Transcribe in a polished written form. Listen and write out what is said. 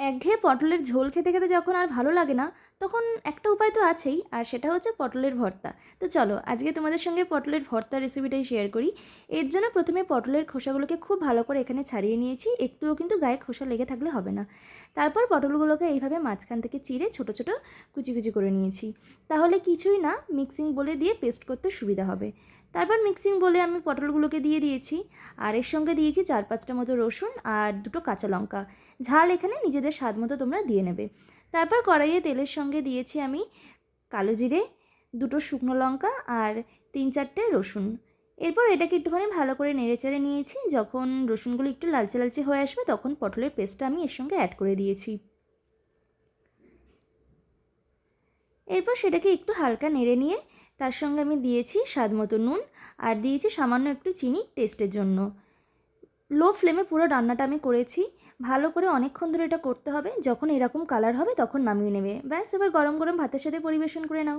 একঘেয়ে পটলের ঝোল খেতে খেতে যখন আর ভালো লাগে না, তখন একটা উপায় তো আছেই, আর সেটা হচ্ছে পটলের ভর্তা। তো চলো আজকে তোমাদের সঙ্গে পটলের ভর্তা রেসিপিটাই শেয়ার করি। এর জন্য প্রথমে পটলের খোসাগুলোকে খুব ভালো করে এখানে ছাড়িয়ে নিয়েছি, একটুও কিন্তু গায়ে খোসা লেগে থাকলে হবে না। তারপর পটলগুলোকে এইভাবে মাঝখান থেকে চিড়ে ছোটো ছোটো কুচি কুচি করে নিয়েছি। তাহলে কিছুই না, মিক্সিং বলে দিয়ে পেস্ট করতে সুবিধা হবে। তারপর মিক্সিং বলে আমি পটলগুলোকে দিয়ে দিয়েছি, আর এর সঙ্গে দিয়েছি 4-5টা মতো রসুন আর 2টো কাঁচা লঙ্কা। ঝাল এখানে নিজেদের স্বাদ মতো তোমরা দিয়ে নেবে। তারপর কড়াইয়ে তেলের সঙ্গে দিয়েছি আমি কালো জিরে, 2টো শুকনো লঙ্কা আর 3-4টে রসুন। এরপর এটাকে একটুখানি ভালো করে নেড়েচেড়ে নিয়েছি। যখন রসুনগুলো একটু লালচে লালচে হয়ে আসবে তখন পটলের পেস্টটা আমি এর সঙ্গে অ্যাড করে দিয়েছি। এরপর সেটাকে একটু হালকা নেড়ে নিয়ে তার সঙ্গে আমি দিয়েছি স্বাদ মতো নুন আর দিয়েছি সামান্য একটু চিনি টেস্টের জন্য। লো ফ্লেমে পুরো রান্নাটা আমি করেছি। ভালো করে অনেকক্ষণ ধরে এটা করতে হবে। যখন এরকম কালার হবে তখন নামিয়ে নেবে। ব্যাস, এবার গরম গরম ভাতের সাথে পরিবেশন করে নাও।